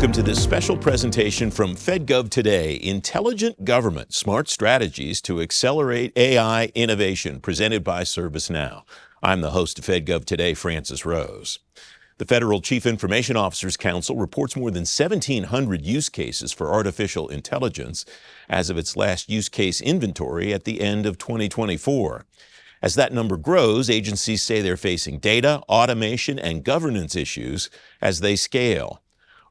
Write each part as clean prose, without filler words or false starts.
Welcome to this special presentation from FedGov Today, Intelligent Government, Smart Strategies to Accelerate AI Innovation, presented by ServiceNow. I'm the host of FedGov Today, Francis Rose. The Federal Chief Information Officers Council reports more than 1,700 use cases for artificial intelligence as of its last use case inventory at the end of 2024. As that number grows, agencies say they're facing data, automation, and governance issues as they scale.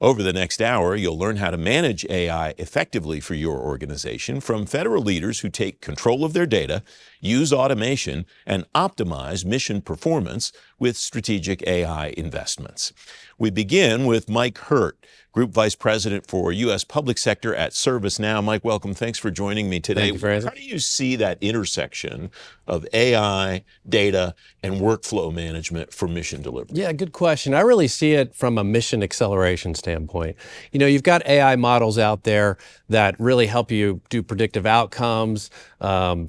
Over the next hour, you'll learn how to manage AI effectively for your organization from federal leaders who take control of their data, use automation, and optimize mission performance with strategic AI investments. We begin with Mike Hurt, Group Vice President for U.S. Public Sector at ServiceNow. Mike, welcome. Thanks for joining me today. Thank you, Francis. How do you see that intersection of AI, data, and workflow management for mission delivery? Yeah, good question. I really see it from a mission acceleration standpoint. You know, you've got AI models out there that really help you do predictive outcomes,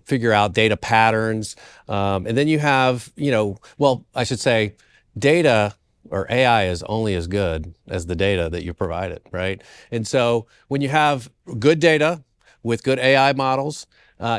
figure out data patterns, and then you have, I should say, data or AI is only as good as the data that you provided, right? And so when you have good data with good AI models,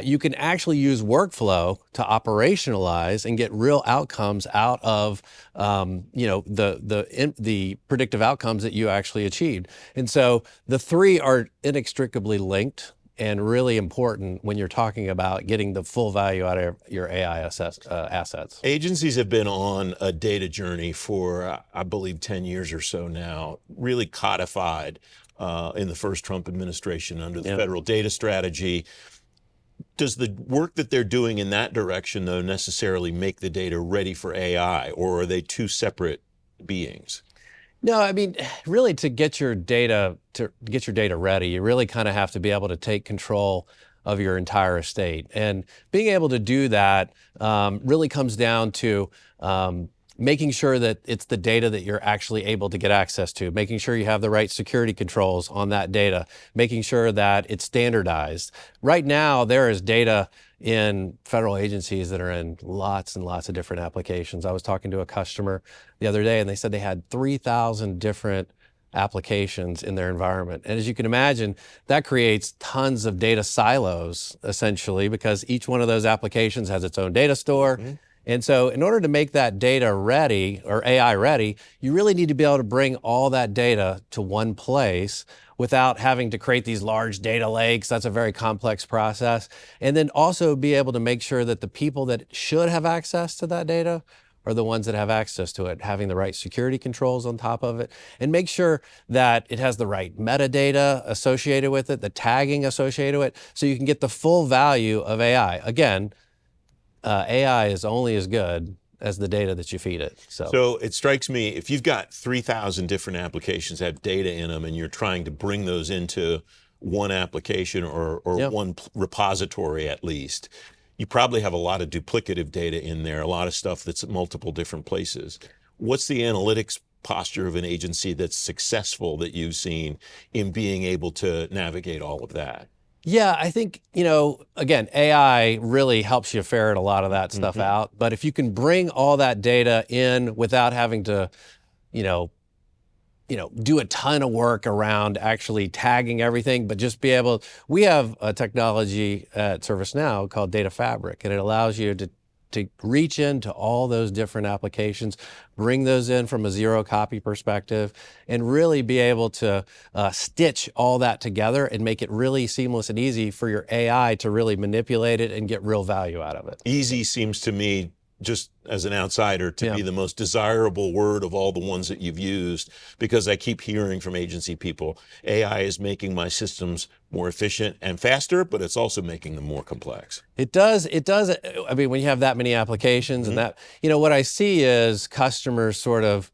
you can actually use workflow to operationalize and get real outcomes out of, the predictive outcomes that you actually achieved. And so the three are inextricably linked and really important when you're talking about getting the full value out of your AI assets. Agencies have been on a data journey for, I believe, 10 years or so now, really codified in the first Trump administration under the federal data strategy. Does the work that they're doing in that direction, though, necessarily make the data ready for AI, or are they two separate beings? No, I mean, really to get your data ready, you really kind of have to be able to take control of your entire estate. And being able to do that really comes down to making sure that it's the data that you're actually able to get access to, making sure you have the right security controls on that data, making sure that it's standardized. Right now, there is data in federal agencies that are in lots and lots of different applications. I was talking to a customer the other day and they said they had 3,000 different applications in their environment. And as you can imagine, that creates tons of data silos, essentially, because each one of those applications has its own data store. Mm-hmm. And so in order to make that data ready or AI ready, you really need to be able to bring all that data to one place without having to create these large data lakes. That's a very complex process. And then also be able to make sure that the people that should have access to that data are the ones that have access to it, having the right security controls on top of it, and make sure that it has the right metadata associated with it, the tagging associated with it, so you can get the full value of AI. Again, AI is only as good as the data that you feed it. So it strikes me, if you've got 3,000 different applications that have data in them and you're trying to bring those into one application or one repository at least, you probably have a lot of duplicative data in there, a lot of stuff that's at multiple different places. What's the analytics posture of an agency that's successful that you've seen in being able to navigate all of that? Yeah, I think, again, AI really helps you ferret a lot of that stuff out. But if you can bring all that data in without having to, do a ton of work around actually tagging everything, but just be able, we have a technology at ServiceNow called Data Fabric, and it allows you to reach into all those different applications, bring those in from a zero copy perspective, and really be able to stitch all that together and make it really seamless and easy for your AI to really manipulate it and get real value out of it. Easy seems to me, just as an outsider, to be the most desirable word of all the ones that you've used, because I keep hearing from agency people, AI is making my systems more efficient and faster, but it's also making them more complex. It does. I mean, when you have that many applications and that, what I see is customers sort of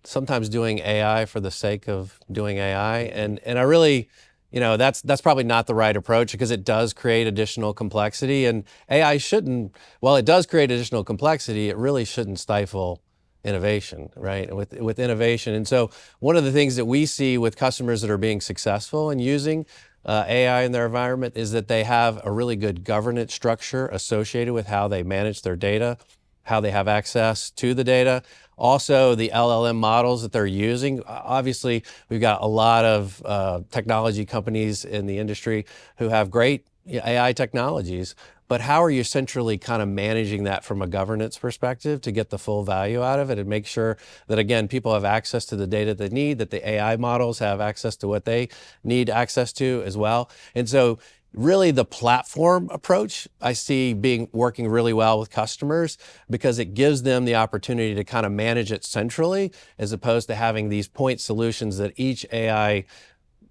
sometimes doing AI for the sake of doing AI. And I really, that's probably not the right approach, because it does create additional complexity, and AI shouldn't, while it does create additional complexity, it really shouldn't stifle innovation, right? With innovation. And so one of the things that we see with customers that are being successful in using AI in their environment is that they have a really good governance structure associated with how they manage their data, how they have access to the data. also the LLM models that they're using. Obviously, we've got a lot of technology companies in the industry who have great AI technologies, but how are you centrally kind of managing that from a governance perspective to get the full value out of it and make sure that, again, people have access to the data they need, that the AI models have access to what they need access to as well. And so really the platform approach I see working really well with customers because it gives them the opportunity to kind of manage it centrally as opposed to having these point solutions that each AI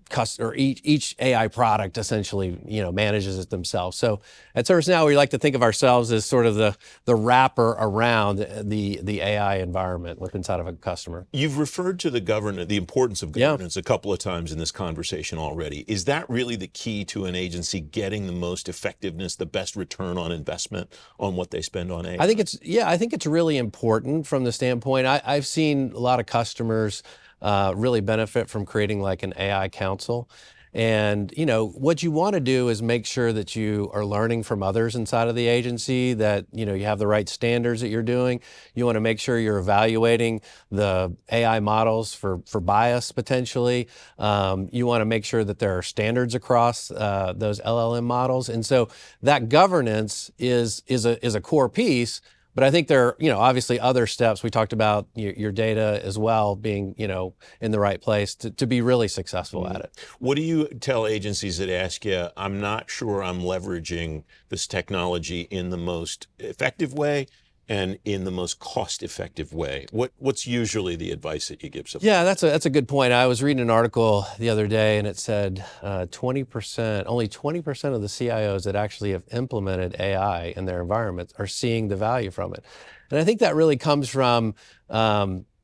product essentially, manages it themselves. So at ServiceNow, we like to think of ourselves as sort of the wrapper around the AI environment inside of a customer. You've referred to the importance of governance a couple of times in this conversation already. Is that really the key to an agency getting the most effectiveness, the best return on investment on what they spend on AI? I think it's really important from the standpoint. I've seen a lot of customers really benefit from creating like an AI council. And, what you want to do is make sure that you are learning from others inside of the agency, that, you have the right standards that you're doing. You want to make sure you're evaluating the AI models for bias potentially. You want to make sure that there are standards across those LLM models. And so that governance is a core piece. But I think there are, obviously other steps. We talked about your data as well being, in the right place to be really successful at it. What do you tell agencies that ask you, I'm not sure I'm leveraging this technology in the most effective way and in the most cost-effective way? What's usually the advice that you give someone? Yeah, that's a good point. I was reading an article the other day, and it said only 20% of the CIOs that actually have implemented AI in their environments are seeing the value from it. And I think that really comes from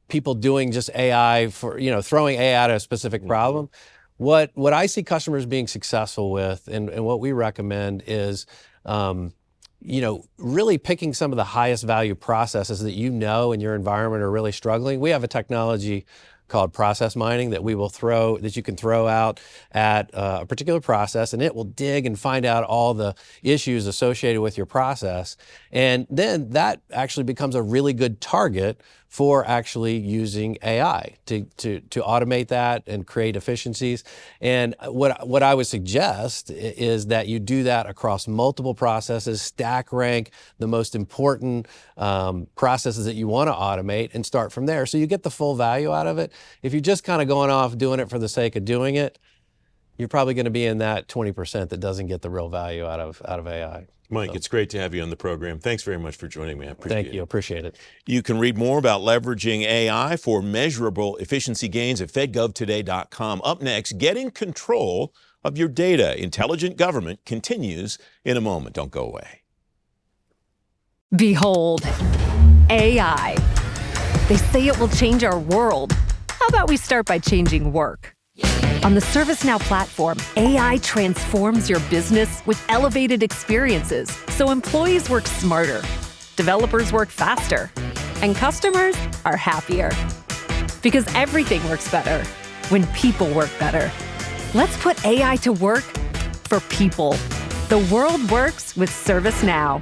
people doing just AI for, throwing AI at a specific problem. What I see customers being successful with, and what we recommend is, really picking some of the highest value processes that in your environment are really struggling. We have a technology called process mining that you can throw out at a particular process, and it will dig and find out all the issues associated with your process. And then that actually becomes a really good target for actually using AI to automate that and create efficiencies. And what I would suggest is that you do that across multiple processes, stack rank the most important processes that you want to automate and start from there. So you get the full value out of it. If you're just kind of going off doing it for the sake of doing it, you're probably going to be in that 20% that doesn't get the real value out of AI. Mike, it's great to have you on the program. Thanks very much for joining me. I appreciate it. Thank you. Appreciate it. You can read more about leveraging AI for measurable efficiency gains at fedgovtoday.com. Up next, getting control of your data. Intelligent government continues in a moment. Don't go away. Behold, AI. They say it will change our world. How about we start by changing work? On the ServiceNow platform, AI transforms your business with elevated experiences so employees work smarter, developers work faster, and customers are happier. Because everything works better when people work better. Let's put AI to work for people. The world works with ServiceNow.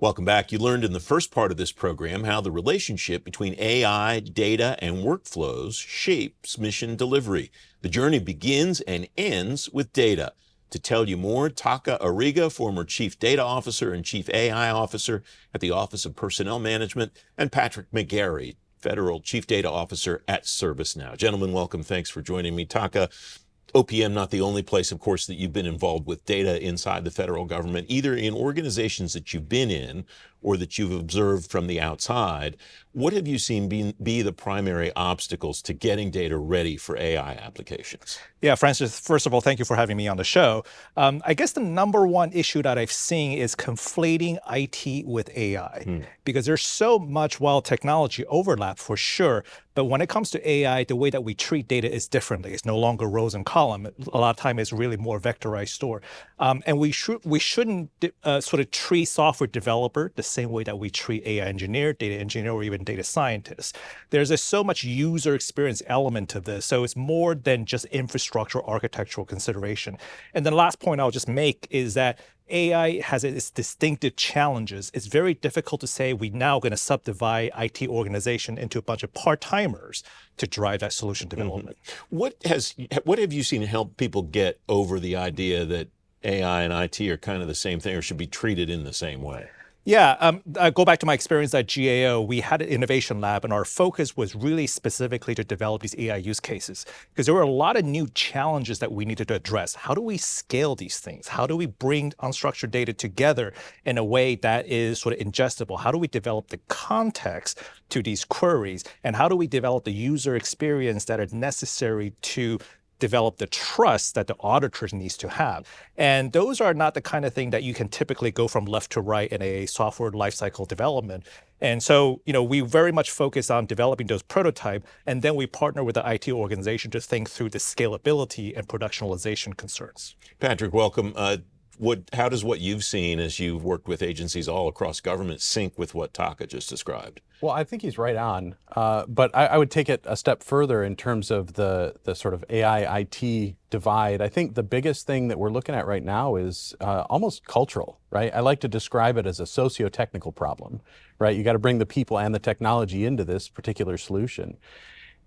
Welcome back. You learned in the first part of this program how the relationship between AI, data, and workflows shapes mission delivery. The journey begins and ends with data. To tell you more, Taka Ariga, former Chief Data Officer and Chief AI Officer at the Office of Personnel Management, and Patrick McGarry, Federal Chief Data Officer at ServiceNow. Gentlemen, welcome. Thanks for joining me. Taka, OPM not the only place, of course, that you've been involved with data inside the federal government, either in organizations that you've been in or that you've observed from the outside. What have you seen be the primary obstacles to getting data ready for AI applications? Yeah, Francis, first of all, thank you for having me on the show. I guess the number one issue that I've seen is conflating IT with AI, because there's so much, technology overlap for sure, but when it comes to AI, the way that we treat data is differently. It's no longer rows and columns. A lot of time it's really more vectorized store. And we shouldn't sort of treat software developer the same way that we treat AI engineer, data engineer, or even data scientist. There's so much user experience element to this, so it's more than just infrastructure architectural consideration. And the last point I'll just make is that AI has its distinctive challenges. It's very difficult to say we're now going to subdivide IT organization into a bunch of part-timers to drive that solution development. What have you seen help people get over the idea that AI and IT are kind of the same thing or should be treated in the same way? Yeah, I go back to my experience at GAO. We had an innovation lab, and our focus was really specifically to develop these AI use cases because there were a lot of new challenges that we needed to address. How do we scale these things? How do we bring unstructured data together in a way that is sort of ingestible? How do we develop the context to these queries? And how do we develop the user experience that are necessary to develop the trust that the auditors needs to have? And those are not the kind of thing that you can typically go from left to right in a software lifecycle development. And so, we very much focus on developing those prototypes, and then we partner with the IT organization to think through the scalability and productionalization concerns. Patrick, welcome. How does what you've seen as you've worked with agencies all across government sync with what Taka just described? Well, I think he's right on, but I would take it a step further in terms of the sort of AI IT divide. I think the biggest thing that we're looking at right now is almost cultural, right? I like to describe it as a socio-technical problem, right? You got to bring the people and the technology into this particular solution.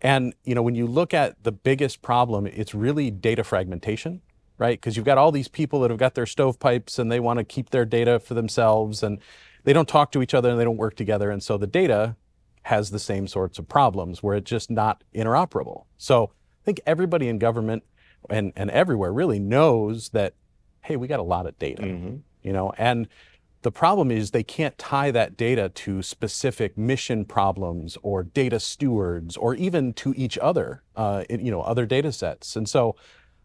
And when you look at the biggest problem, it's really data fragmentation, right? Because you've got all these people that have got their stovepipes and they want to keep their data for themselves and they don't talk to each other and they don't work together. And so the data has the same sorts of problems where it's just not interoperable. So I think everybody in government and everywhere really knows that, hey, we got a lot of data, and the problem is they can't tie that data to specific mission problems or data stewards or even to each other, other data sets. And so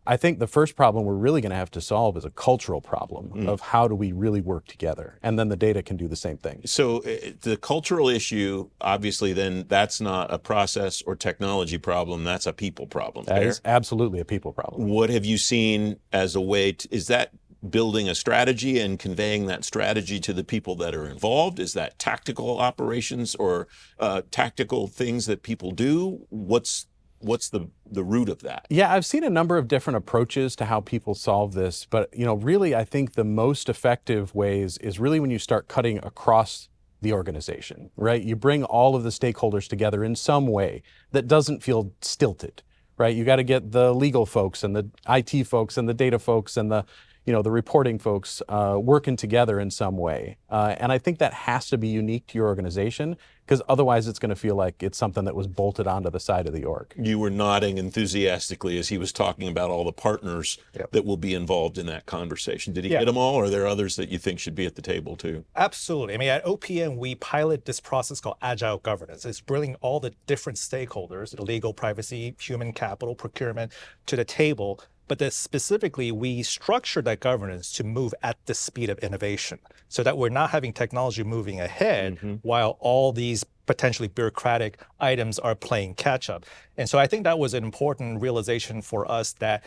I think the first problem we're really going to have to solve is a cultural problem of how do we really work together, and then the data can do the same thing. So the cultural issue, obviously, then that's not a process or technology problem, that's a people problem. That is absolutely a people problem. What have you seen as a way is that building a strategy and conveying that strategy to the people that are involved? Is that tactical operations or tactical things that people do? What's the root of that? Yeah, I've seen a number of different approaches to how people solve this, but really I think the most effective ways is really when you start cutting across the organization, right? You bring all of the stakeholders together in some way that doesn't feel stilted, right? You got to get the legal folks and the IT folks and the data folks and the reporting folks working together in some way. And I think that has to be unique to your organization because otherwise it's going to feel like it's something that was bolted onto the side of the org. You were nodding enthusiastically as he was talking about all the partners that will be involved in that conversation. Did he get them all, or are there others that you think should be at the table too? Absolutely. I mean, at OPM, we pilot this process called agile governance. It's bringing all the different stakeholders, legal, privacy, human capital, procurement, to the table. But that specifically, we structure that governance to move at the speed of innovation so that we're not having technology moving ahead while all these potentially bureaucratic items are playing catch up. And so I think that was an important realization for us that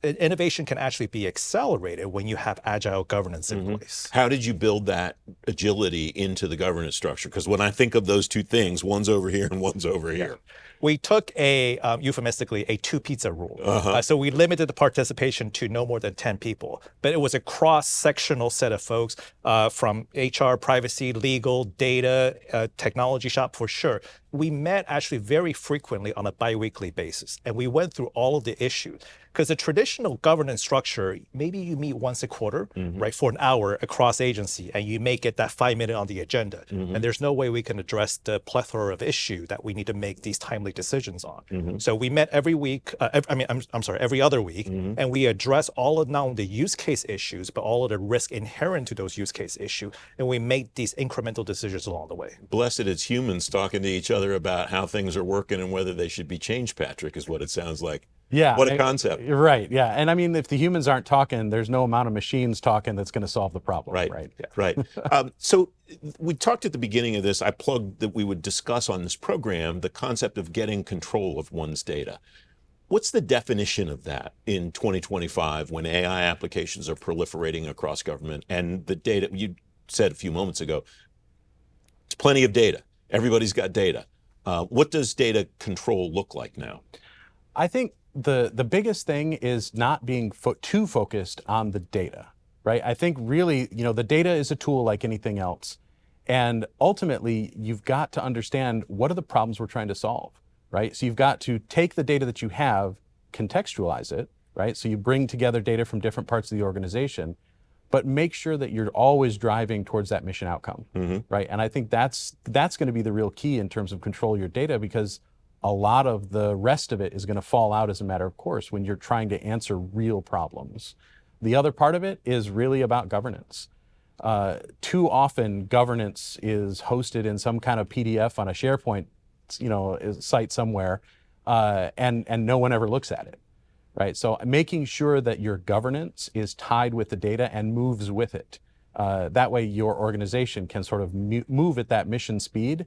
innovation can actually be accelerated when you have agile governance in place. How did you build that agility into the governance structure? Because when I think of those two things, one's over here and one's over here. We took euphemistically, a two-pizza rule. So we limited the participation to no more than 10 people. But it was a cross-sectional set of folks from HR, privacy, legal, data, technology shop for sure. We met actually very frequently on a biweekly basis. And we went through all of the issues. Because the traditional governance structure, maybe you meet once a quarter, right, for an hour across agency, and you make it that 5 minute on the agenda. And there's no way we can address the plethora of issues that we need to make these timely decisions on. So we met every week, every other week, and we address all of not only the use case issues, but all of the risk inherent to those use case issues. And we make these incremental decisions along the way. Blessed it's humans talking to each other about how things are working and whether they should be changed, Patrick, is what it sounds like. Yeah. What a concept. You're right. Yeah. And I mean, if the humans aren't talking, there's no amount of machines talking that's going to solve the problem. Right. Right. Yeah. Right. So we talked at the beginning of this, I plugged that we would discuss on this program the concept of getting control of one's data. What's the definition of that in 2025 when AI applications are proliferating across government and the data, you said a few moments ago, it's plenty of data. Everybody's got data. What does data control look like now? I think the biggest thing is not being too focused on the data, right? I think really, the data is a tool like anything else. And ultimately, you've got to understand what are the problems we're trying to solve, right? So you've got to take the data that you have, contextualize it, right? So you bring together data from different parts of the organization, but make sure that you're always driving towards that mission outcome, right? And I think that's going to be the real key in terms of control your data, because a lot of the rest of it is going to fall out as a matter of course when you're trying to answer real problems. The other part of it is really about governance. Too often, governance is hosted in some kind of PDF on a SharePoint, site somewhere, and no one ever looks at it, right? So making sure that your governance is tied with the data and moves with it. That way, your organization can sort of move at that mission speed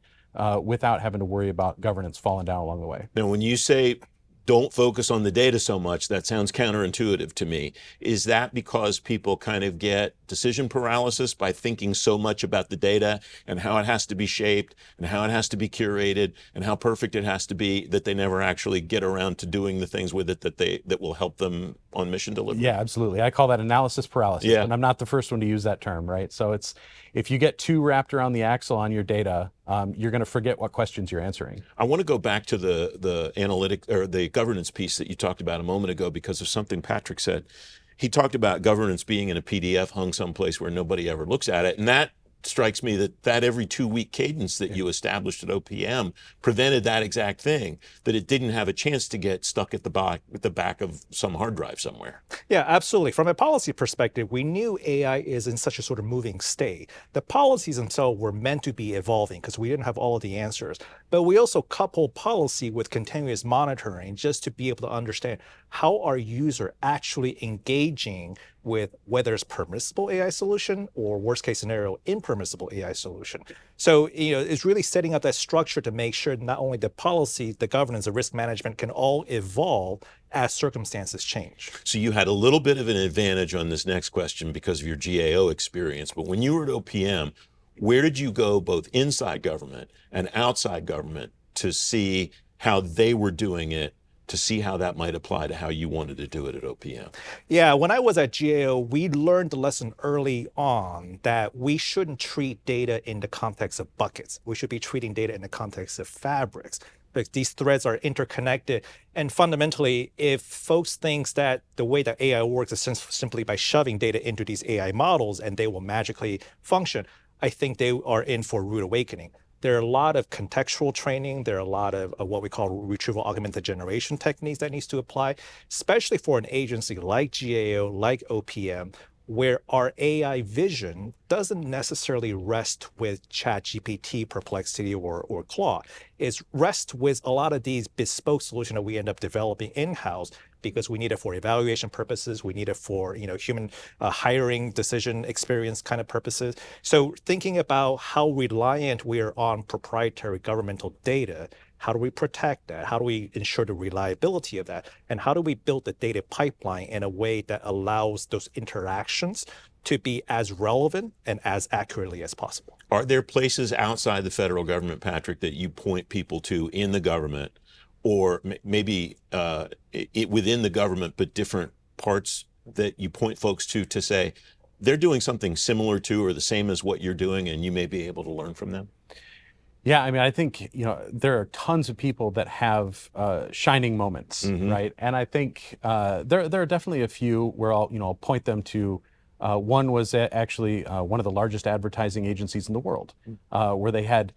without having to worry about governance falling down along the way. Now, when you say don't focus on the data so much, that sounds counterintuitive to me. Is that because people kind of get decision paralysis by thinking so much about the data and how it has to be shaped and how it has to be curated and how perfect it has to be, that they never actually get around to doing the things with it that will help them on mission delivery? Yeah, absolutely. I call that analysis paralysis, and I'm not the first one to use that term, right? So it's, if you get too wrapped around the axle on your data, you're going to forget what questions you're answering. I want to go back to the analytic or the governance piece that you talked about a moment ago because of something Patrick said. He talked about governance being in a PDF hung someplace where nobody ever looks at it, and that strikes me that every 2-week cadence that you established at OPM prevented that exact thing, that it didn't have a chance to get stuck at the back of some hard drive somewhere. Yeah, absolutely. From a policy perspective, we knew AI is in such a sort of moving state. The policies themselves were meant to be evolving because we didn't have all of the answers. But we also coupled policy with continuous monitoring just to be able to understand how our user actually engaging with whether it's permissible AI solution or worst case scenario, impermissible AI solution. So, it's really setting up that structure to make sure not only the policy, the governance, the risk management can all evolve as circumstances change. So you had a little bit of an advantage on this next question because of your GAO experience, but when you were at OPM, where did you go both inside government and outside government to see how they were doing it, to see how that might apply to how you wanted to do it at OPM? Yeah, when I was at GAO, we learned the lesson early on that we shouldn't treat data in the context of buckets. We should be treating data in the context of fabrics, because these threads are interconnected. And fundamentally, if folks think that the way that AI works is simply by shoving data into these AI models and they will magically function, I think they are in for a rude awakening. There are a lot of contextual training. There are a lot of what we call retrieval augmented generation techniques that needs to apply, especially for an agency like GAO, like OPM, where our AI vision doesn't necessarily rest with ChatGPT, Perplexity, or Claude. It rests with a lot of these bespoke solutions that we end up developing in-house because we need it for evaluation purposes. We need it for human hiring decision experience kind of purposes. So thinking about how reliant we are on proprietary governmental data, how do we protect that? How do we ensure the reliability of that? And how do we build the data pipeline in a way that allows those interactions to be as relevant and as accurately as possible? Are there places outside the federal government, Patrick, that you point people to in the government, or maybe within the government, but different parts that you point folks to say, they're doing something similar to or the same as what you're doing, and you may be able to learn from them? Yeah, I mean, I think there are tons of people that have shining moments, right? And I think there are definitely a few where I'll point them to. One was actually one of the largest advertising agencies in the world, where they had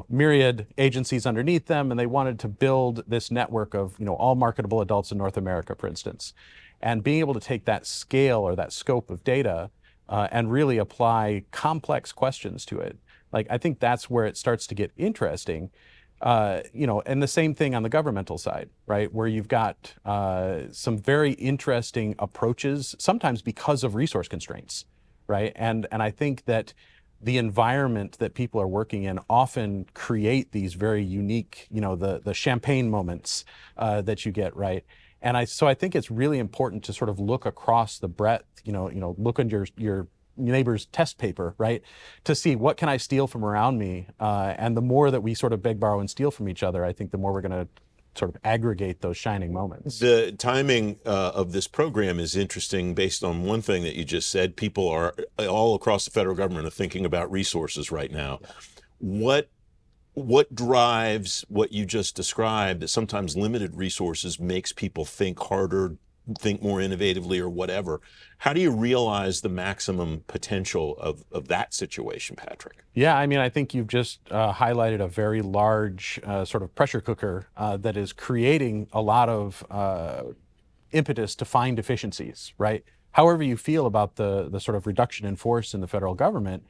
myriad agencies underneath them, and they wanted to build this network of all marketable adults in North America, for instance, and being able to take that scale or that scope of data and really apply complex questions to it. Like, I think that's where it starts to get interesting, and the same thing on the governmental side, right? Where you've got some very interesting approaches, sometimes because of resource constraints, right? And I think that the environment that people are working in often create these very unique, the champagne moments that you get, right? And so I think it's really important to sort of look across the breadth, look on your neighbor's test paper, right? To see what can I steal from around me. And the more that we sort of beg, borrow, and steal from each other, I think the more we're going to sort of aggregate those shining moments. The timing of this program is interesting based on one thing that you just said. People are all across the federal government are thinking about resources right now. What drives what you just described, that sometimes limited resources makes people think harder, think more innovatively or whatever? How do you realize the maximum potential of that situation, Patrick? Yeah, I mean, I think you've just highlighted a very large sort of pressure cooker that is creating a lot of impetus to find efficiencies, right? However you feel about the sort of reduction in force in the federal government,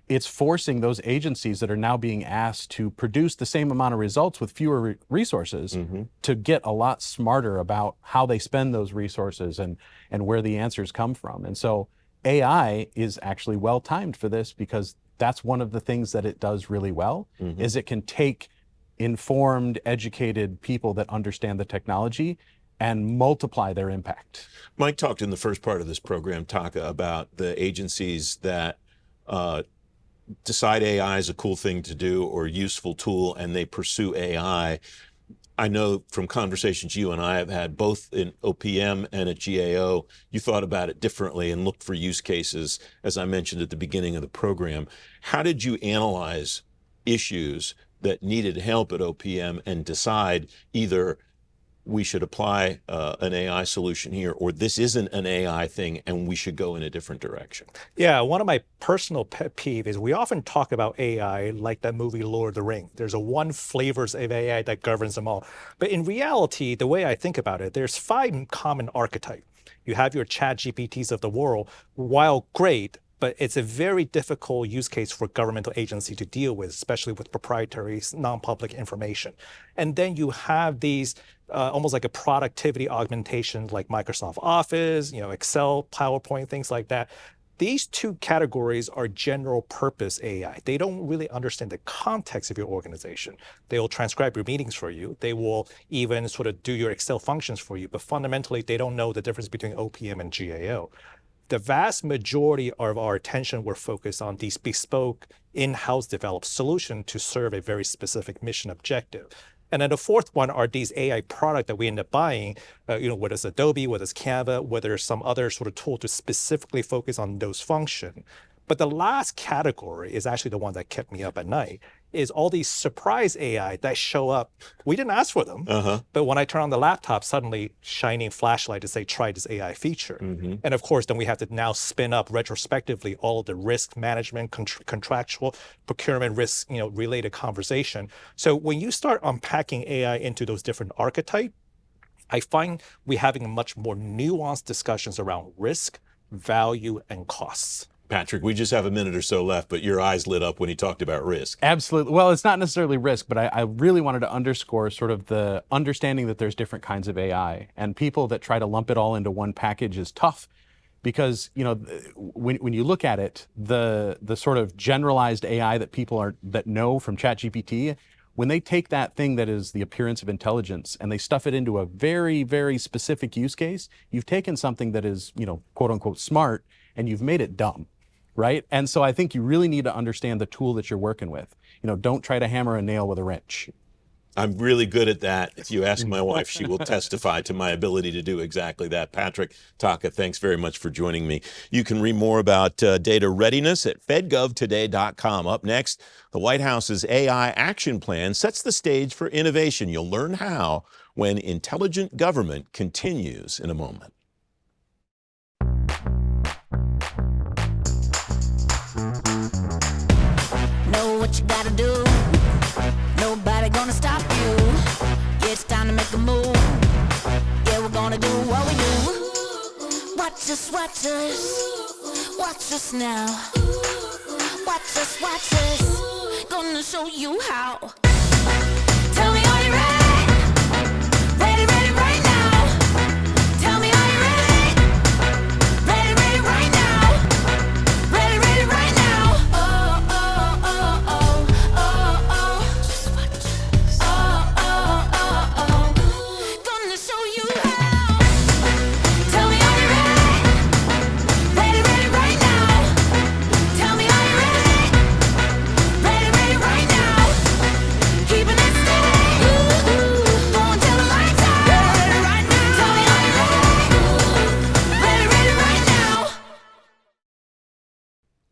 it's forcing those agencies that are now being asked to produce the same amount of results with fewer resources to get a lot smarter about how they spend those resources and where the answers come from. And so AI is actually well timed for this, because that's one of the things that it does really well, is it can take informed, educated people that understand the technology and multiply their impact. Mike talked in the first part of this program, Taka, about the agencies that decide AI is a cool thing to do or useful tool, and they pursue AI. I know from conversations you and I have had, both in OPM and at GAO, you thought about it differently and looked for use cases, as I mentioned at the beginning of the program. How did you analyze issues that needed help at OPM and decide either we should apply an AI solution here, or this isn't an AI thing and we should go in a different direction? Yeah, one of my personal pet peeves is we often talk about AI like that movie Lord of the Rings. There's a one flavors of AI that governs them all. But in reality, the way I think about it, there's 5 common archetypes. You have your chat GPTs of the world, while great, but it's a very difficult use case for governmental agency to deal with, especially with proprietary, non-public information. And then you have these almost like a productivity augmentation like Microsoft Office, Excel, PowerPoint, things like that. These 2 categories are general purpose AI. They don't really understand the context of your organization. They will transcribe your meetings for you. They will even sort of do your Excel functions for you. But fundamentally, they don't know the difference between OPM and GAO. The vast majority of our attention were focused on these bespoke, in-house developed solutions to serve a very specific mission objective. And then the fourth one are these AI products that we end up buying, whether it's Adobe, whether it's Canva, whether it's some other sort of tool to specifically focus on those functions. But the last category is actually the one that kept me up at night, is all these surprise AI that show up. We didn't ask for them, but when I turn on the laptop, suddenly shining flashlight to say, try this AI feature. And of course, then we have to now spin up retrospectively all of the risk management, contractual procurement risk, related conversation. So when you start unpacking AI into those different archetypes, I find we're having much more nuanced discussions around risk, value, and costs. Patrick, we just have a minute or so left, but your eyes lit up when he talked about risk. Absolutely. Well, it's not necessarily risk, but I really wanted to underscore sort of the understanding that there's different kinds of AI, and people that try to lump it all into one package is tough, because when you look at it, the sort of generalized AI that people that know from ChatGPT, when they take that thing that is the appearance of intelligence and they stuff it into a very, very specific use case, you've taken something that is, quote unquote smart, and you've made it dumb. Right? And so I think you really need to understand the tool that you're working with. Don't try to hammer a nail with a wrench. I'm really good at that. If you ask my wife, she will testify to my ability to do exactly that. Patrick, Taka, thanks very much for joining me. You can read more about data readiness at fedgovtoday.com. Up next, the White House's AI action plan sets the stage for innovation. You'll learn how when intelligent government continues in a moment. Know what you gotta do. Nobody gonna stop you. Yeah, it's time to make a move. Yeah, we're gonna do what we do. Watch us, watch us. Watch us now. Watch us, watch us. Gonna show you how. Tell me, are you ready? Ready, ready, right now. Tell me, are you ready? Ready, ready, right now. Ready, ready, right now. Oh, oh, oh, oh, oh, oh. Just watch us. Oh, oh, oh, oh. Gonna show you how. Tell me, are you ready? Ready, ready, right now. Tell me, are you ready? Ready, ready, right now.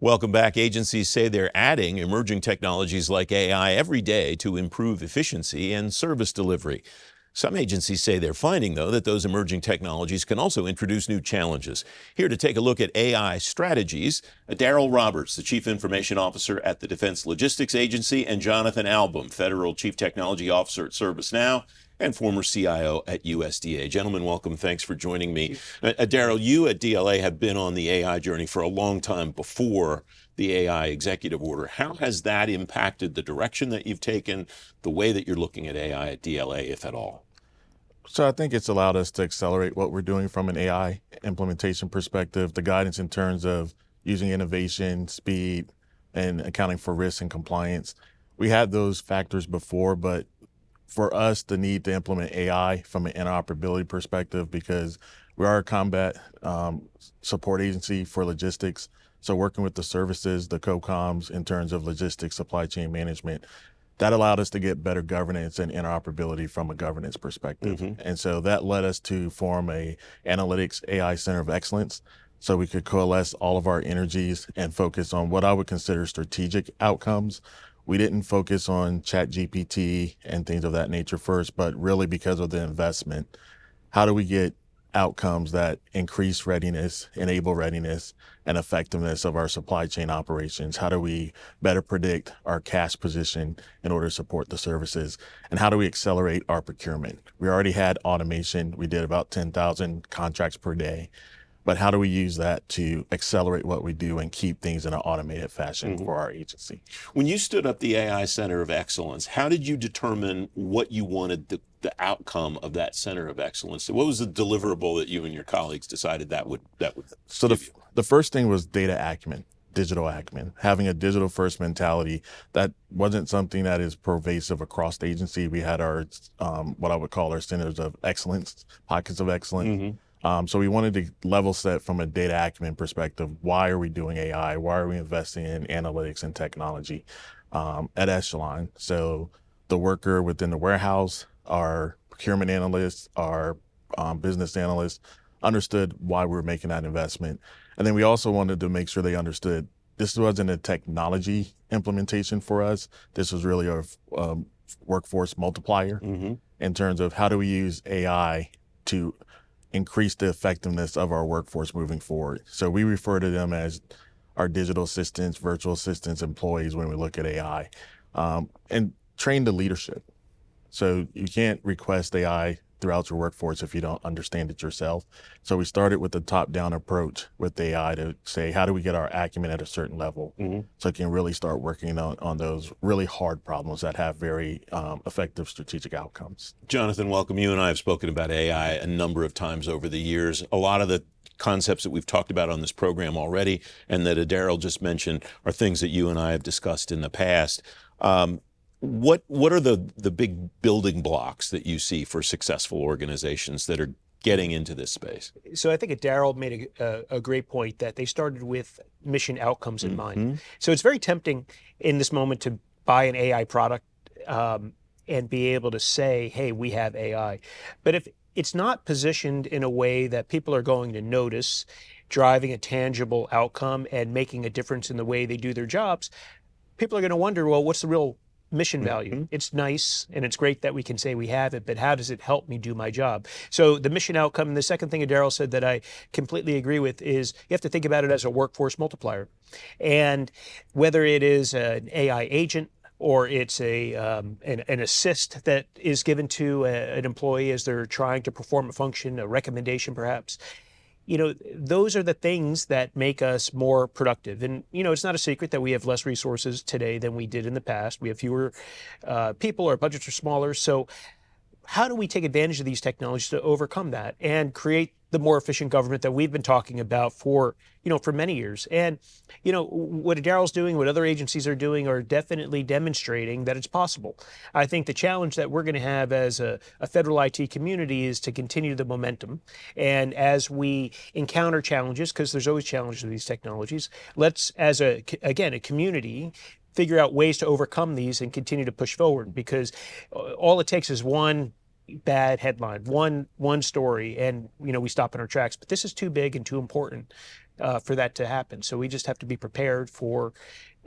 Welcome back. Agencies say they're adding emerging technologies like AI every day to improve efficiency and service delivery. Some agencies say they're finding, though, that those emerging technologies can also introduce new challenges. Here to take a look at AI strategies, Daryl Roberts, the Chief Information Officer at the Defense Logistics Agency, and Jonathan Album, Federal Chief Technology Officer at ServiceNow and former CIO at USDA. Gentlemen, welcome. Thanks for joining me. Daryl, you at DLA have been on the AI journey for a long time before the AI executive order. How has that impacted the direction that you've taken, the way that you're looking at AI at DLA, if at all? So I think it's allowed us to accelerate what we're doing from an AI implementation perspective, the guidance in terms of using innovation, speed, and accounting for risk and compliance. We had those factors before, but for us, the need to implement AI from an interoperability perspective, because we are a combat support agency for logistics. So working with the services, the COCOMs in terms of logistics, supply chain management, that allowed us to get better governance and interoperability from a governance perspective. And so that led us to form a analytics AI center of excellence, so we could coalesce all of our energies and focus on what I would consider strategic outcomes. We didn't focus on ChatGPT and things of that nature first, but really because of the investment, how do we get outcomes that increase readiness, enable readiness, and effectiveness of our supply chain operations? How do we better predict our cash position in order to support the services? And how do we accelerate our procurement? We already had automation. We did about 10,000 contracts per day. But how do we use that to accelerate what we do and keep things in an automated fashion for our agency? When you stood up the AI Center of Excellence, how did you determine what you wanted the outcome of that Center of Excellence? What was the deliverable that you and your colleagues decided that would So the first thing was data acumen, digital acumen, having a digital first mentality. That wasn't something that is pervasive across the agency. We had our, what I would call our centers of excellence, pockets of excellence. So we wanted to level set from a data acumen perspective. Why are we doing AI? Why are we investing in analytics and technology at Echelon? So the worker within the warehouse, our procurement analysts, our business analysts understood why we were making that investment. And then we also wanted to make sure they understood this wasn't a technology implementation for us. This was really a workforce multiplier in terms of how do we use AI to increase the effectiveness of our workforce moving forward. So we refer to them as our digital assistants, virtual assistants, employees when we look at AI, and train the leadership. So you can't request AI throughout your workforce if you don't understand it yourself. So we started with the top-down approach with AI to say, how do we get our acumen at a certain level so it can really start working on those really hard problems that have very effective strategic outcomes. Jonathan, welcome. You and I have spoken about AI a number of times over the years. A lot of the concepts that we've talked about on this program already and that Daryl just mentioned are things that you and I have discussed in the past. What are the big building blocks that you see for successful organizations that are getting into this space? So I think Daryl made a great point that they started with mission outcomes in mind. So it's very tempting in this moment to buy an AI product and be able to say, hey, we have AI. But if it's not positioned in a way that people are going to notice, driving a tangible outcome and making a difference in the way they do their jobs, people are going to wonder, well, what's the real mission value? It's nice and it's great that we can say we have it, but how does it help me do my job? So the mission outcome, and the second thing Daryl said that I completely agree with is you have to think about it as a workforce multiplier. And whether it is an AI agent or it's an assist that is given to an employee as they're trying to perform a function, a recommendation perhaps, you know, those are the things that make us more productive. And, you know, it's not a secret that we have less resources today than we did in the past. We have fewer people, our budgets are smaller. So how do we take advantage of these technologies to overcome that and create the more efficient government that we've been talking about for, you know, for many years? And, you know, what Daryl's doing, what other agencies are doing are definitely demonstrating that it's possible. I think the challenge that we're going to have as a federal IT community is to continue the momentum. And as we encounter challenges, because there's always challenges with these technologies, let's, as a community, figure out ways to overcome these and continue to push forward, because all it takes is one bad headline, one story, and, you know, we stop in our tracks. But this is too big and too important for that to happen. So we just have to be prepared for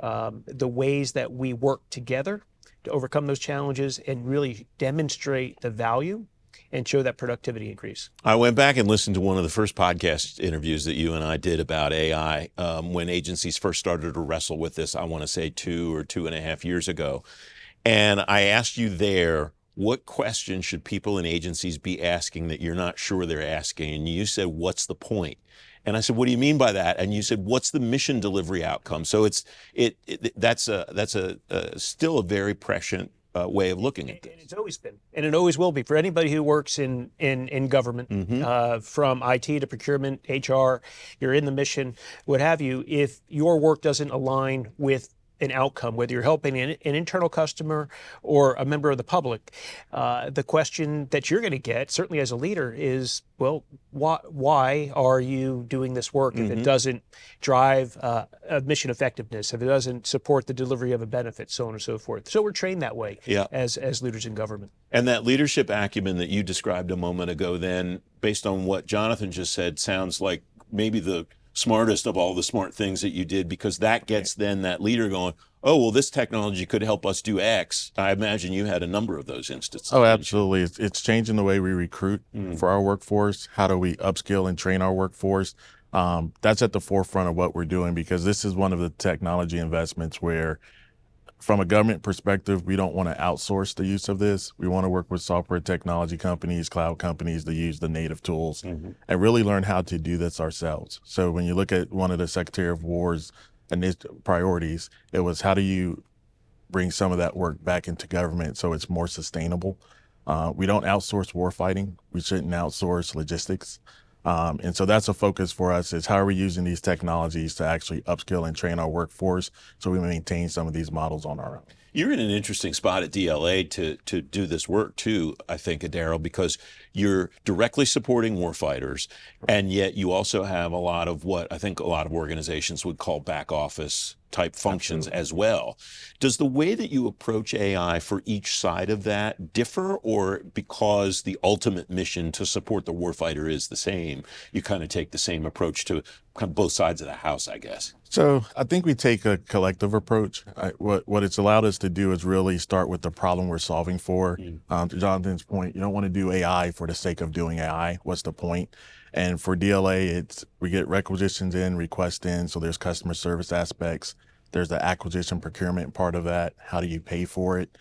the ways that we work together to overcome those challenges and really demonstrate the value and show that productivity increase. I went back and listened to one of the first podcast interviews that you and I did about AI when agencies first started to wrestle with this, I want to say 2 or 2.5 years ago. And I asked you there, what questions should people in agencies be asking that you're not sure they're asking? And you said, what's the point? And I said, what do you mean by that? And you said, what's the mission delivery outcome? So that's still a very prescient way of looking at this. And it's always been, and it always will be for anybody who works in government, from IT to procurement, HR, you're in the mission, what have you. If your work doesn't align with an outcome, whether you're helping an internal customer or a member of the public, the question that you're going to get, certainly as a leader, is, well, why are you doing this work if it doesn't drive mission effectiveness, if it doesn't support the delivery of a benefit, so on and so forth. So we're trained that way as leaders in government. And that leadership acumen that you described a moment ago then, based on what Jonathan just said, sounds like maybe the smartest of all the smart things that you did, because that gets then that leader going, oh, well, this technology could help us do X. I imagine you had a number of those instances. Oh, absolutely. It's changing the way we recruit for our workforce. How do we upskill and train our workforce? That's at the forefront of what we're doing, because this is one of the technology investments where, from a government perspective, we don't want to outsource the use of this. We want to work with software technology companies, cloud companies to use the native tools and really learn how to do this ourselves. So when you look at one of the Secretary of War's priorities, it was, how do you bring some of that work back into government so it's more sustainable? We don't outsource warfighting. We shouldn't outsource logistics. And so that's a focus for us, is how are we using these technologies to actually upskill and train our workforce so we maintain some of these models on our own. You're in an interesting spot at DLA to do this work too, I think, Daryl, because you're directly supporting warfighters, and yet you also have a lot of what I think a lot of organizations would call back office type functions as well. Does the way that you approach AI for each side of that differ, or because the ultimate mission to support the warfighter is the same, you kind of take the same approach to kind of both sides of the house, I guess? So I think we take a collective approach. What it's allowed us to do is really start with the problem we're solving for. To Jonathan's point, you don't want to do AI for the sake of doing AI. What's the point? And for DLA, we get requisitions in, requests in, so there's customer service aspects. There's the acquisition procurement part of that. How do you pay for it?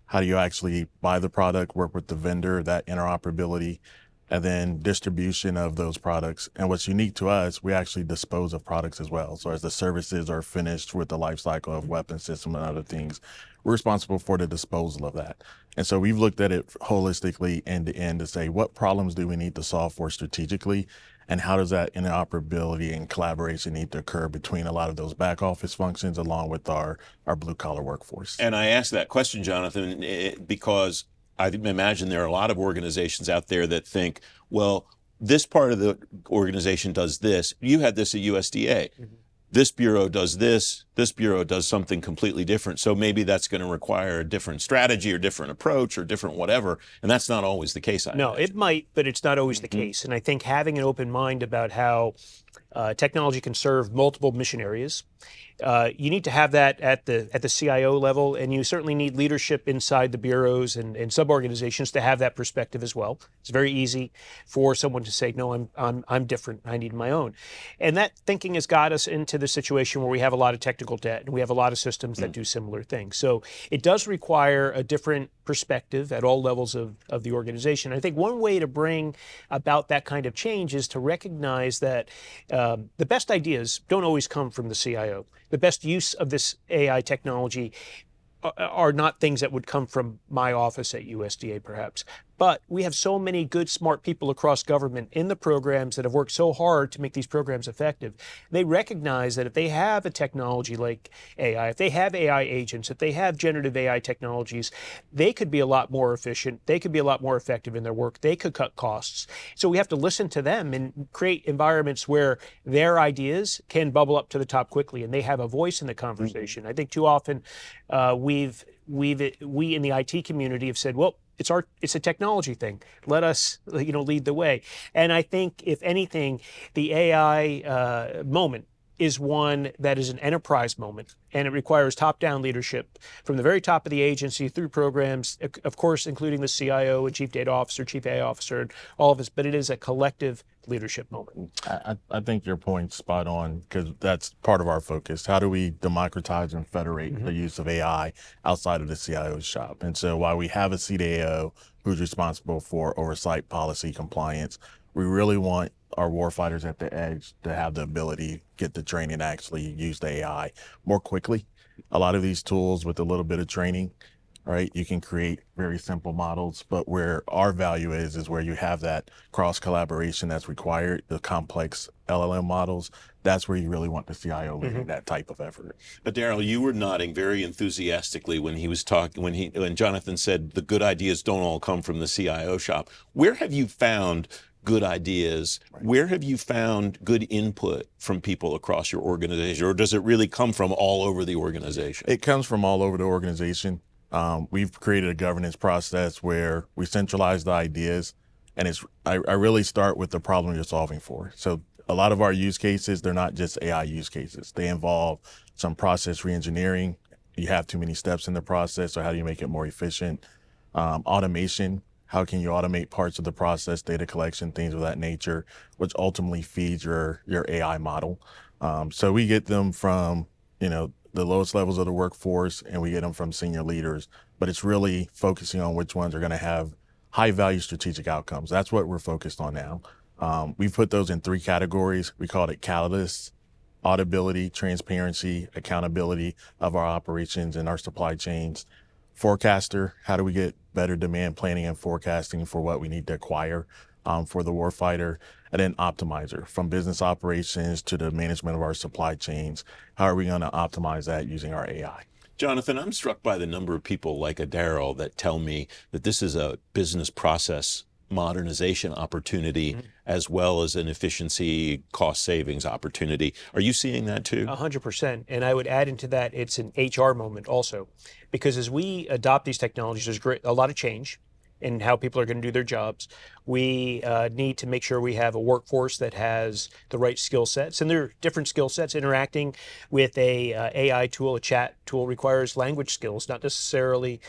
How do you actually buy the product, work with the vendor, that interoperability, and then distribution of those products. And what's unique to us, we actually dispose of products as well. So as the services are finished with the life cycle of weapon system and other things, we're responsible for the disposal of that. And so we've looked at it holistically end to end to say, what problems do we need to solve for strategically? And how does that interoperability and collaboration need to occur between a lot of those back office functions along with our blue collar workforce? And I asked that question, Jonathan, because I imagine there are a lot of organizations out there that think, well, this part of the organization does this. You had this at USDA. This bureau does this bureau does something completely different. So maybe that's going to require a different strategy or different approach or different whatever. And that's not always the case. No, it might, but it's not always the case. And I think having an open mind about how technology can serve multiple mission areas, you need to have that at the CIO level, and you certainly need leadership inside the bureaus and sub-organizations to have that perspective as well. It's very easy for someone to say, no, I'm different, I need my own. And that thinking has got us into the situation where we have a lot of technical debt and we have a lot of systems that do similar things. So it does require a different perspective at all levels of the organization. I think one way to bring about that kind of change is to recognize that the best ideas don't always come from the CIO. The best use of this AI technology are not things that would come from my office at USDA, perhaps. But we have so many good, smart people across government in the programs that have worked so hard to make these programs effective. They recognize that if they have a technology like AI, if they have AI agents, if they have generative AI technologies, they could be a lot more efficient. They could be a lot more effective in their work. They could cut costs. So we have to listen to them and create environments where their ideas can bubble up to the top quickly and they have a voice in the conversation. I think too often we in the IT community have said, well, it's a technology thing. Let us, lead the way. And I think, if anything, the AI moment is one that is an enterprise moment, and it requires top-down leadership from the very top of the agency through programs, of course, including the CIO and Chief Data Officer, Chief AI Officer, and all of us, but it is a collective leadership moment. I think your point's spot on, because that's part of our focus. How do we democratize and federate the use of AI outside of the CIO's shop? And so while we have a CDAO who's responsible for oversight, policy, compliance, we really want our warfighters at the edge to have the ability, get the training to actually use the AI more quickly. A lot of these tools, with a little bit of training, right, you can create very simple models, but where our value is where you have that cross collaboration that's required, the complex LLM models. That's where you really want the CIO leading that type of effort. Daryl, you were nodding very enthusiastically when he was talking, when Jonathan said the good ideas don't all come from the CIO shop. Where have you found good ideas? Where have you found good input from people across your organization, or does it really come from all over the organization? It comes from all over the organization. We've created a governance process where we centralize the ideas, and I really start with the problem you're solving for. So a lot of our use cases, they're not just AI use cases. They involve some process reengineering. You have too many steps in the process, so how do you make it more efficient? Automation. How can you automate parts of the process, data collection, things of that nature, which ultimately feeds your AI model. So we get them from, the lowest levels of the workforce, and we get them from senior leaders, but it's really focusing on which ones are going to have high value strategic outcomes. That's what we're focused on now. We've put those in 3 categories. We call it catalysts: auditability, transparency, accountability of our operations and our supply chains. Forecaster, how do we get better demand planning and forecasting for what we need to acquire for the warfighter? And then optimizer, from business operations to the management of our supply chains. How are we going to optimize that using our AI? Jonathan, I'm struck by the number of people like a Daryl that tell me that this is a business process modernization opportunity as well as an efficiency cost savings opportunity. Are you seeing that too? 100%. And I would add into that, it's an HR moment also, because as we adopt these technologies, there's a lot of change in how people are going to do their jobs. We need to make sure we have a workforce that has the right skill sets, and there are different skill sets. Interacting with a AI tool, a chat tool, requires language skills, not necessarily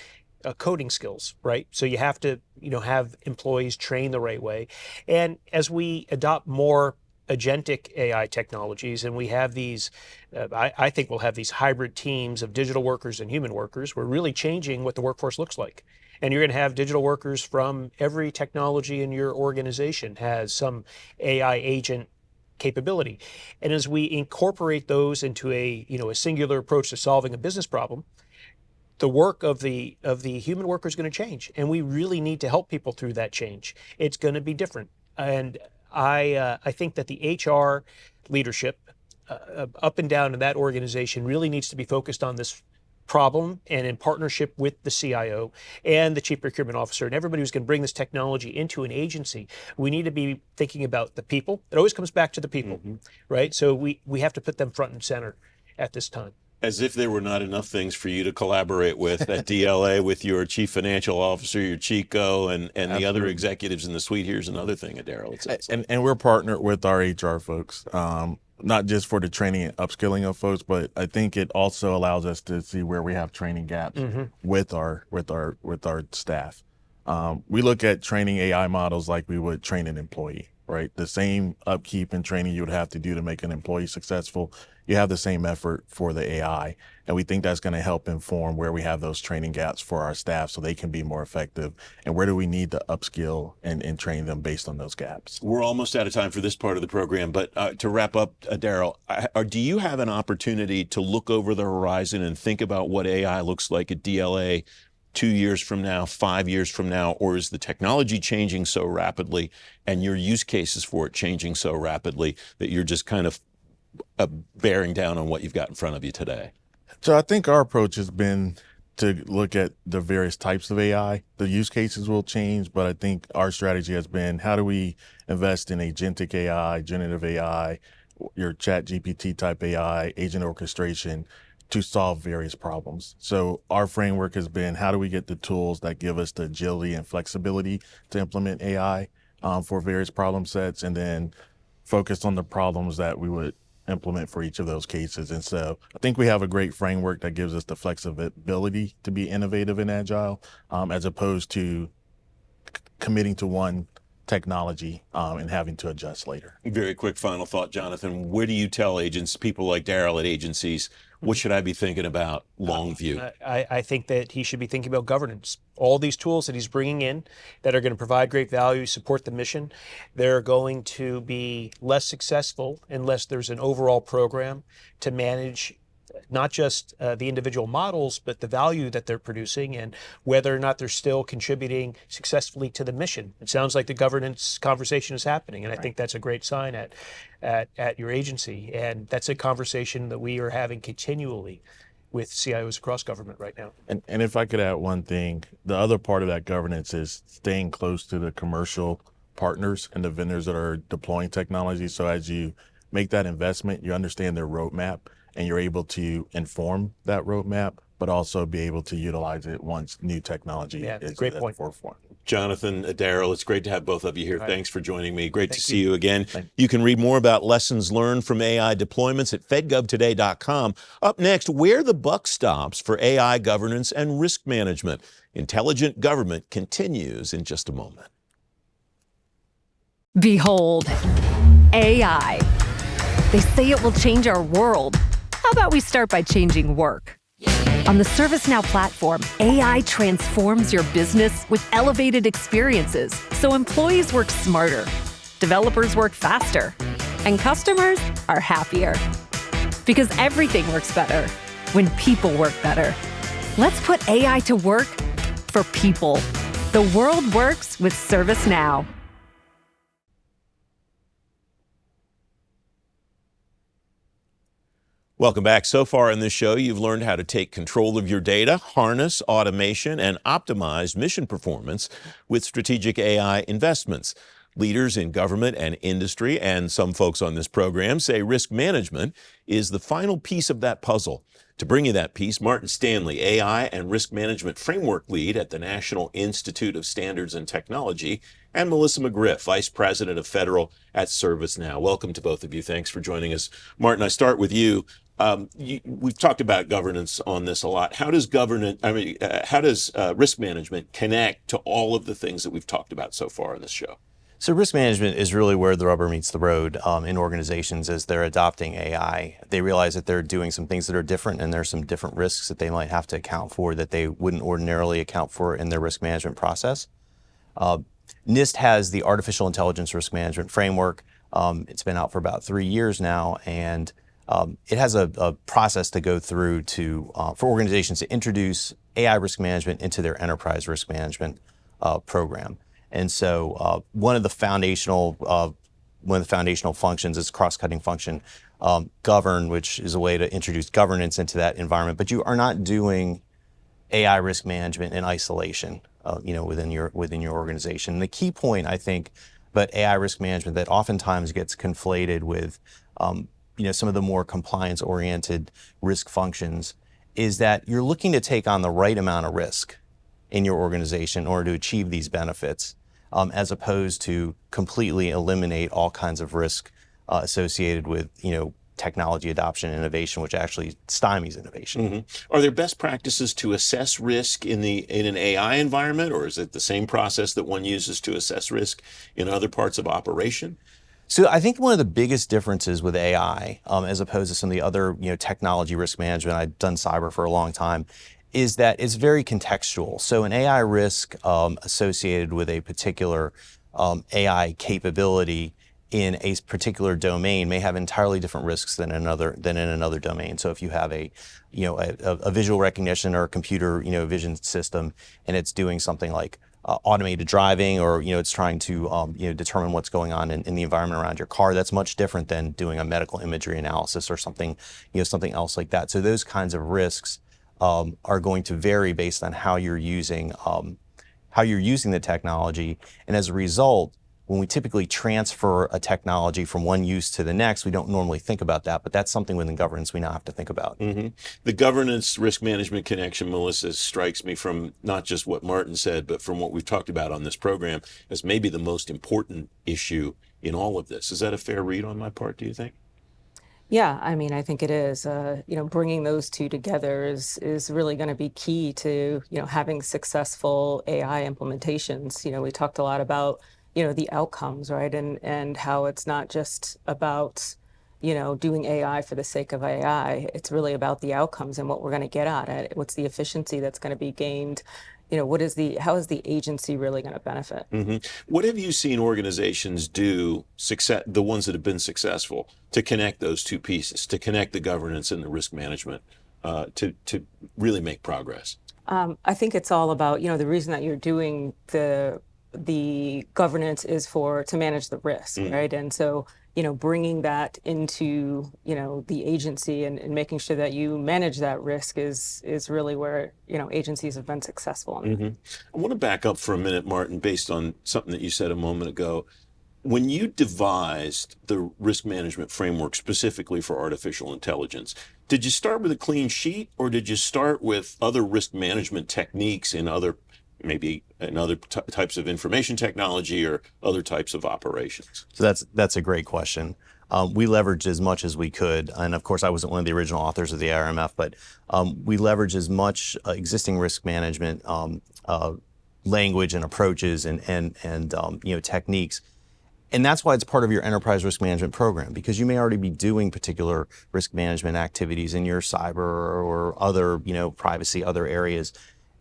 coding skills, right? So you have to, have employees trained the right way. And as we adopt more agentic AI technologies, and we have these, I think we'll have these hybrid teams of digital workers and human workers, we're really changing what the workforce looks like. And you're going to have digital workers from every technology in your organization has some AI agent capability. And as we incorporate those into a singular approach to solving a business problem, the work of the human worker is going to change, and we really need to help people through that change. It's going to be different, and I think that the HR leadership up and down in that organization really needs to be focused on this problem, and in partnership with the CIO and the Chief Procurement Officer and everybody who's going to bring this technology into an agency. We need to be thinking about the people. It always comes back to the people, right? So we have to put them front and center at this time. As if there were not enough things for you to collaborate with at DLA with your chief financial officer, your Chico, and the other executives in the suite. Here's another thing, Daryl. And we're partnered with our HR folks, not just for the training and upskilling of folks, but I think it also allows us to see where we have training gaps with our staff. We look at training AI models like we would train an employee, right? The same upkeep and training you would have to do to make an employee successful, you have the same effort for the AI. And we think that's going to help inform where we have those training gaps for our staff so they can be more effective, and where do we need to upskill and train them based on those gaps. We're almost out of time for this part of the program, but to wrap up, Daryl, do you have an opportunity to look over the horizon and think about what AI looks like at DLA 2 years from now, 5 years from now, or is the technology changing so rapidly and your use cases for it changing so rapidly that you're just kind of bearing down on what you've got in front of you today? So I think our approach has been to look at the various types of AI. The use cases will change, but I think our strategy has been, how do we invest in agentic AI, generative AI, your chat GPT type AI, agent orchestration, to solve various problems. So our framework has been, how do we get the tools that give us the agility and flexibility to implement AI for various problem sets, and then focus on the problems that we would implement for each of those cases. And so I think we have a great framework that gives us the flexibility to be innovative and agile, as opposed to committing to one technology and having to adjust later. Very quick final thought, Jonathan. Where do you tell people like Daryl at agencies, what should I be thinking about long view? I think that he should be thinking about governance. All these tools that he's bringing in that are going to provide great value, support the mission, they're going to be less successful unless there's an overall program to manage not just the individual models, but the value that they're producing and whether or not they're still contributing successfully to the mission. It sounds like the governance conversation is happening, and I think that's a great sign at your agency. And that's a conversation that we are having continually with CIOs across government right now. And if I could add one thing, the other part of that governance is staying close to the commercial partners and the vendors that are deploying technology. So as you make that investment, you understand their roadmap, and you're able to inform that roadmap, but also be able to utilize it once new technology is great at point. the forefront. Jonathan, Daryl, it's great to have both of you here. Right. Thanks for joining me. Great to see you again. You can read more about lessons learned from AI deployments at fedgovtoday.com. Up next, where the buck stops for AI governance and risk management. Intelligent Government continues in just a moment. Behold, AI. They say it will change our world. How about we start by changing work? On the ServiceNow platform, AI transforms your business with elevated experiences so employees work smarter, developers work faster, and customers are happier. Because everything works better when people work better. Let's put AI to work for people. The world works with ServiceNow. Welcome back. So far in this show, you've learned how to take control of your data, harness automation, and optimize mission performance with strategic AI investments. Leaders in government and industry, and some folks on this program, say risk management is the final piece of that puzzle. To bring you that piece, Martin Stanley, AI and Risk Management Framework Lead at the National Institute of Standards and Technology, and Melissa McGriff, Vice President of Federal at ServiceNow. Welcome to both of you. Thanks for joining us. Martin, I start with you. We've talked about governance on this a lot. How does risk management connect to all of the things that we've talked about so far in this show? So risk management is really where the rubber meets the road in organizations as they're adopting AI. They realize that they're doing some things that are different, and there's some different risks that they might have to account for that they wouldn't ordinarily account for in their risk management process. NIST has the Artificial Intelligence Risk Management Framework. It's been out for about 3 years now, and it has a process to go through for organizations to introduce AI risk management into their enterprise risk management program. And so one of the foundational functions is cross-cutting function, govern, which is a way to introduce governance into that environment. But you are not doing AI risk management in isolation, within your organization. And the key point, I think, about AI risk management that oftentimes gets conflated with some of the more compliance-oriented risk functions is that you're looking to take on the right amount of risk in your organization in order to achieve these benefits, as opposed to completely eliminate all kinds of risk associated with, technology adoption and innovation, which actually stymies innovation. Mm-hmm. Are there best practices to assess risk in an AI environment, or is it the same process that one uses to assess risk in other parts of operation? So I think one of the biggest differences with AI, as opposed to some of the other, technology risk management, I've done cyber for a long time, is that it's very contextual. So an AI risk associated with a particular AI capability in a particular domain may have entirely different risks than in another domain. So if you have a visual recognition or a computer vision system, and it's doing something like automated driving, or it's trying to determine what's going on in the environment around your car, that's much different than doing a medical imagery analysis or something else like that. So those kinds of risks are going to vary based on how you're using the technology, and as a result, when we typically transfer a technology from one use to the next, we don't normally think about that, but that's something within governance we now have to think about. The governance risk management connection, Melissa, strikes me from not just what Martin said, but from what we've talked about on this program as maybe the most important issue in all of this. Is that a fair read on my part, do you think? Yeah, I mean, I think it is. Bringing those two together is really going to be key to, having successful AI implementations. We talked a lot about, the outcomes, right? And how it's not just about, doing AI for the sake of AI. It's really about the outcomes and what we're going to get out of it. What's the efficiency that's going to be gained? How is the agency really going to benefit? What have you seen organizations do, the ones that have been successful, to connect those two pieces, to connect the governance and the risk management, to really make progress? I think it's all about, the reason that you're doing the governance is to manage the risk, right? And so, bringing that into, the agency and making sure that you manage that risk is really where, agencies have been successful. I want to back up for a minute, Martin, based on something that you said a moment ago. When you devised the risk management framework specifically for artificial intelligence, did you start with a clean sheet, or did you start with other risk management techniques in other types of information technology or other types of operations? So that's a great question. We leveraged as much as we could, and of course I wasn't one of the original authors of the IRMF, but we leveraged as much existing risk management language and approaches and techniques. And that's why it's part of your enterprise risk management program, because you may already be doing particular risk management activities in your cyber or other, privacy, other areas.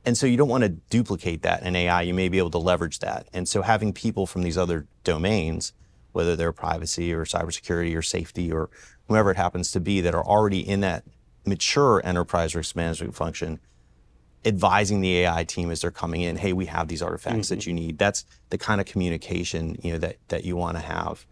And so you don't want to duplicate that in AI. You may be able to leverage that. And so having people from these other domains, whether they're privacy or cybersecurity or safety or whoever it happens to be, that are already in that mature enterprise risk management function, advising the AI team as they're coming in, hey, we have these artifacts that you need. That's the kind of communication, that you want to have,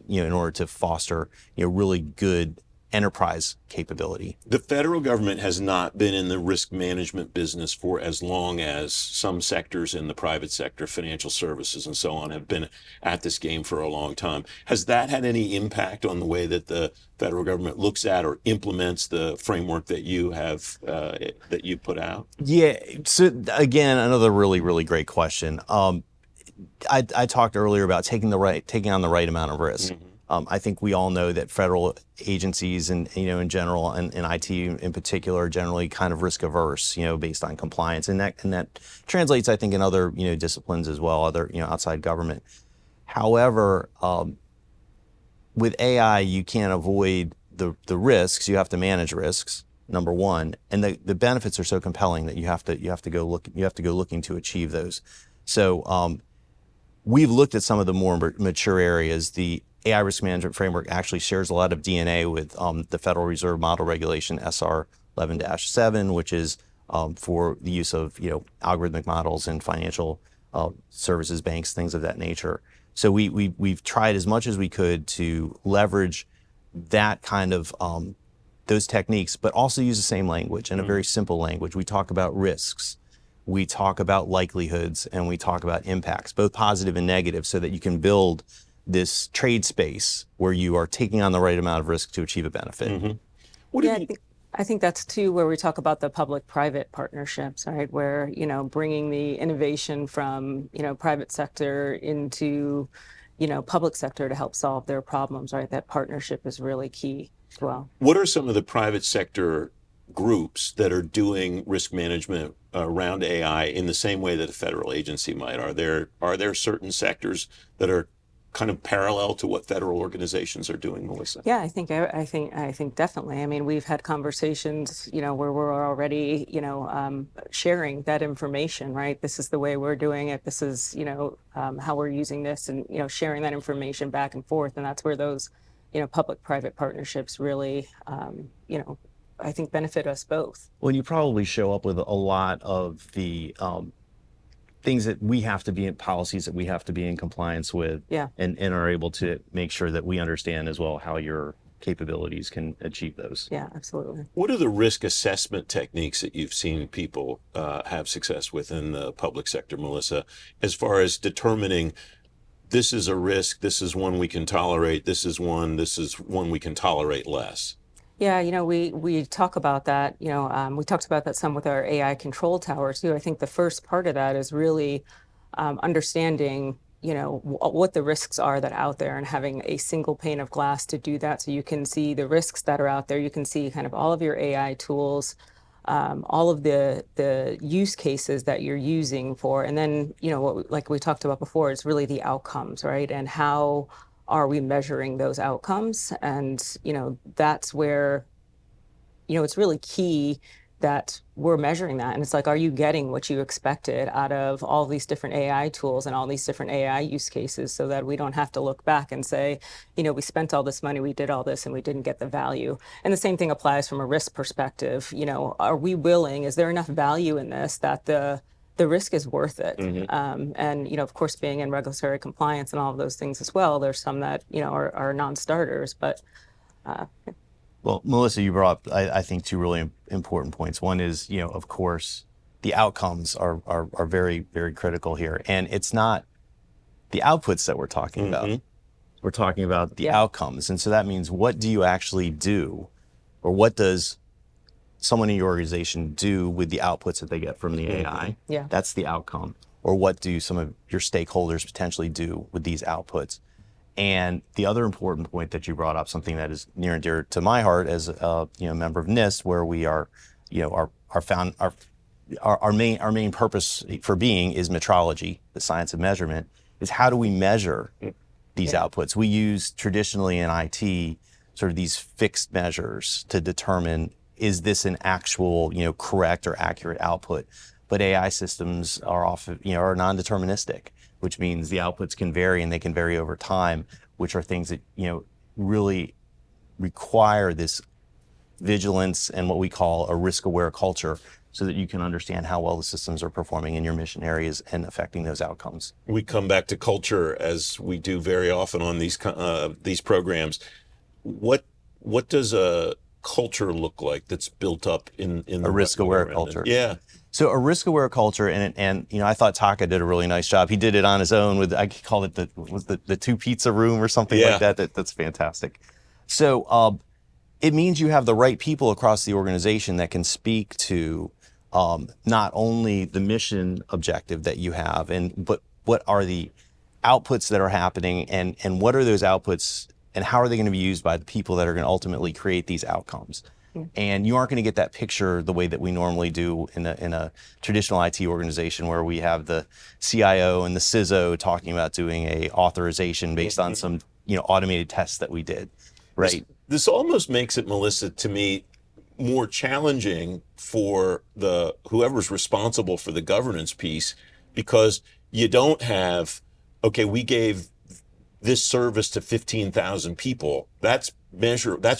in order to foster, really good enterprise capability. The federal government has not been in the risk management business for as long as some sectors in the private sector, financial services and so on, have been at this game for a long time. Has that had any impact on the way that the federal government looks at or implements the framework that you have, that you put out? Yeah, so again, another really, really great question. I talked earlier about taking on the right amount of risk. I think we all know that federal agencies and in general and IT in particular are generally kind of risk averse, based on compliance, and that translates, I think, in other disciplines as well, other outside government. However, with AI, you can't avoid the risks. You have to manage risks, number one, and the benefits are so compelling that you have to go looking to achieve those. So we've looked at some of the more mature areas. The AI risk management framework actually shares a lot of DNA with the Federal Reserve Model Regulation SR 11-7, which is for the use of algorithmic models in financial services, banks, things of that nature. So we've tried as much as we could to leverage that kind of those techniques, but also use the same language, in a very simple language. We talk about risks, we talk about likelihoods, and we talk about impacts, both positive and negative, so that you can build this trade space where you are taking on the right amount of risk to achieve a benefit. I think that's too where we talk about the public-private partnerships, right? Where, bringing the innovation from, private sector into, public sector to help solve their problems, right? That partnership is really key as well. What are some of the private sector groups that are doing risk management around AI in the same way that a federal agency might? Are there certain sectors that are kind of parallel to what federal organizations are doing, Melissa? Yeah, I think definitely. I mean, we've had conversations, where we're already, sharing that information, right? This is the way we're doing it. This is, how we're using this, and sharing that information back and forth. And that's where those, public-private partnerships really, I think benefit us both. Well, you probably show up with a lot of the things that we have to be in, policies that we have to be in compliance with, and are able to make sure that we understand as well how your capabilities can achieve those. Yeah, absolutely. What are the risk assessment techniques that you've seen people have success with in the public sector, Melissa, as far as determining this is a risk, this is one we can tolerate, this is one we can tolerate less? Yeah, we talk about that. We talked about that some with our AI control tower too. I think the first part of that is really understanding, what the risks are that are out there and having a single pane of glass to do that, so you can see the risks that are out there. You can see kind of all of your AI tools, all of the use cases that you're using for, and then like we talked about before, it's really the outcomes, right? And how are we measuring those outcomes? And that's where it's really key that we're measuring that. And it's like, are you getting what you expected out of all these different AI tools and all these different AI use cases, so that we don't have to look back and say, we spent all this money, we did all this, and we didn't get the value. And the same thing applies from a risk perspective. Are we willing, is there enough value in this that the risk is worth it? And, of course, being in regulatory compliance and all of those things as well, there's some that, are non-starters, but Well, Melissa, you brought up, I think, two really important points. One is, of course, the outcomes are very, very critical here. And it's not the outputs that we're talking about. We're talking about the outcomes. And so that means, what do you actually do, or what does someone in your organization do with the outputs that they get from the AI? Yeah. That's the outcome. Or what do some of your stakeholders potentially do with these outputs? And the other important point that you brought up, something that is near and dear to my heart as a member of NIST, where we are, our main purpose for being is metrology, the science of measurement, is how do we measure these outputs? We use traditionally in IT sort of these fixed measures to determine, is this an actual, correct or accurate output? But AI systems are often, are non-deterministic, which means the outputs can vary, and they can vary over time, which are things that, really require this vigilance and what we call a risk-aware culture, so that you can understand how well the systems are performing in your mission areas and affecting those outcomes. We come back to culture, as we do very often on these programs. What does a culture look like that's built up in a risk-aware culture? Yeah. So a risk-aware culture, and I thought Taka did a really nice job. He did it on his own with, I call it the two pizza room or something like that. That's fantastic. So it means you have the right people across the organization that can speak to not only the mission objective that you have, but what are the outputs that are happening, and what are those outputs, and how are they going to be used by the people that are going to ultimately create these outcomes. And you aren't going to get that picture the way that we normally do in a traditional IT organization, where we have the CIO and the CISO talking about doing a authorization based on some automated tests that we did, right? This almost makes it, Melissa, to me, more challenging for whoever's responsible for the governance piece, because you don't have, okay, we gave this service to 15,000 people. That's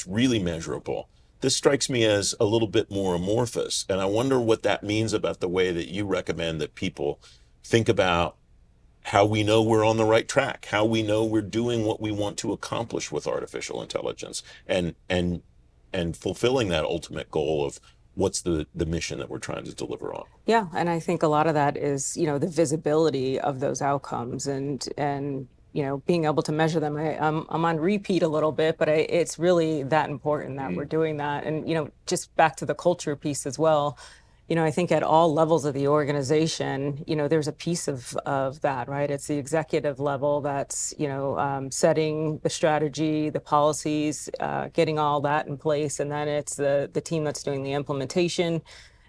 really measurable. This strikes me as a little bit more amorphous, and I wonder what that means about the way that you recommend that people think about how we know we're on the right track, how we know we're doing what we want to accomplish with artificial intelligence, and fulfilling that ultimate goal of what's the mission that we're trying to deliver on. Yeah, and I think a lot of that is, the visibility of those outcomes, and being able to measure them. I'm on repeat a little bit, but it's really that important that we're doing that. And, just back to the culture piece as well, I think at all levels of the organization, there's a piece of that, right? It's the executive level that's, setting the strategy, the policies, getting all that in place. And then it's the team that's doing the implementation.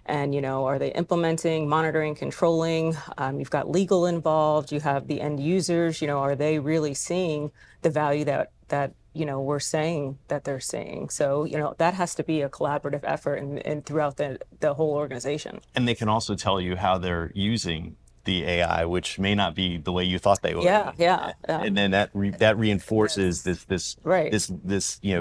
And, are they implementing, monitoring, controlling? You've got legal involved, you have the end users, are they really seeing the value that we're saying that they're seeing? So, that has to be a collaborative effort and throughout the whole organization. And they can also tell you how they're using the AI, which may not be the way you thought they would. Yeah. And then that reinforces this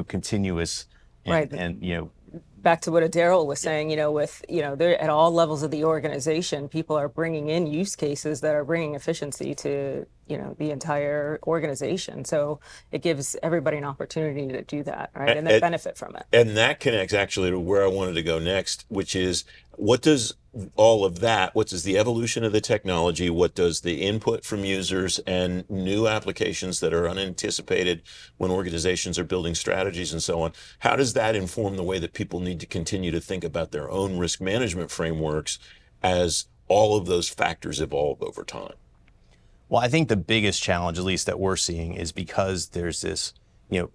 continuous and back to what Daryl was saying, they're at all levels of the organization, people are bringing in use cases that are bringing efficiency to, the entire organization. So it gives everybody an opportunity to do that, right? And then benefit from it. And that connects actually to where I wanted to go next, which is, what does all of that, what does the evolution of the technology, what does the input from users and new applications that are unanticipated when organizations are building strategies and so on, how does that inform the way that people need to continue to think about their own risk management frameworks as all of those factors evolve over time? Well, I think the biggest challenge, at least that we're seeing, is because there's this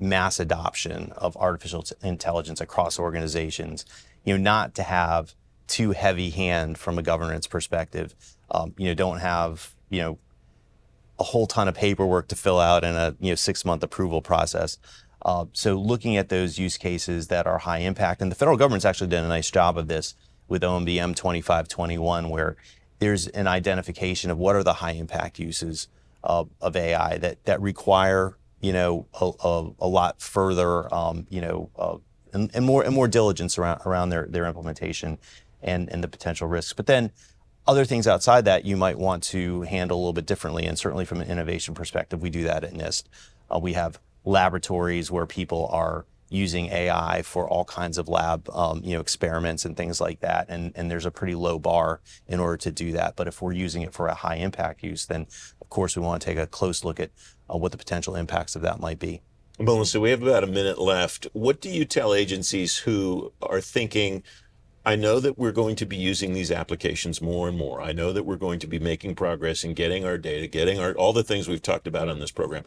mass adoption of artificial intelligence across organizations, not to have too heavy hand from a governance perspective, don't have, a whole ton of paperwork to fill out in a 6-month approval process. So looking at those use cases that are high impact, and the federal government's actually done a nice job of this with OMBM 2521, where there's an identification of what are the high impact uses of AI that require a lot further and more diligence around their implementation and the potential risks. But then other things outside that you might want to handle a little bit differently, and certainly from an innovation perspective, we do that at NIST. We have laboratories where people are using AI for all kinds of lab experiments and things like that, and there's a pretty low bar in order to do that. But if we're using it for a high impact use, then of course we want to take a close look at what the potential impacts of that might be. Melissa, we have about a minute left. What do you tell agencies who are thinking, I know that we're going to be using these applications more and more. I know that we're going to be making progress in getting our data, getting all the things we've talked about on this program.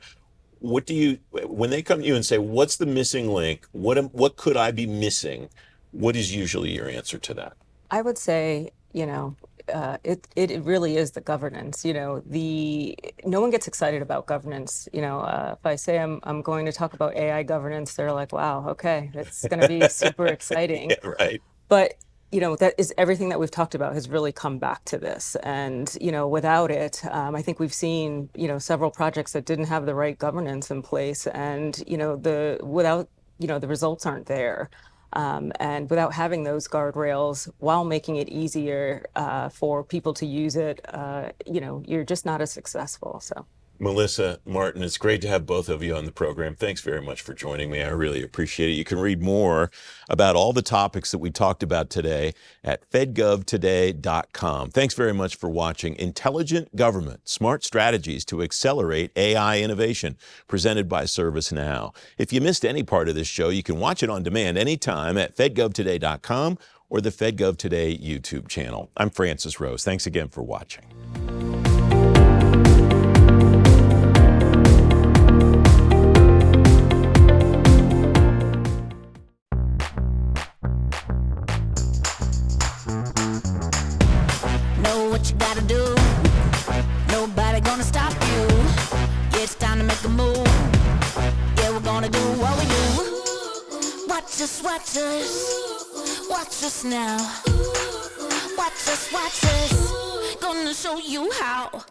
What do you, when they come to you and say, what's the missing link? What could I be missing? What is usually your answer to that? I would say, it really is the governance. No one gets excited about governance. If I say I'm going to talk about AI governance, they're like, wow, okay, it's going to be super exciting. Yeah, right. But that is everything that we've talked about has really come back to this. And, without it, I think we've seen, several projects that didn't have the right governance in place, and, without, the results aren't there. And without having those guardrails, while making it easier for people to use it, you're just not as successful. So. Melissa, Martin, it's great to have both of you on the program. Thanks very much for joining me. I really appreciate it. You can read more about all the topics that we talked about today at fedgovtoday.com. Thanks very much for watching Intelligent Government, Smart Strategies to Accelerate AI Innovation, presented by ServiceNow. If you missed any part of this show, you can watch it on demand anytime at fedgovtoday.com or the FedGov Today YouTube channel. I'm Francis Rose. Thanks again for watching. What you gotta do, nobody gonna stop you. Yeah, it's time to make a move. Yeah, we're gonna do what we do. Watch us, watch us, watch us now. Watch us, gonna show you how.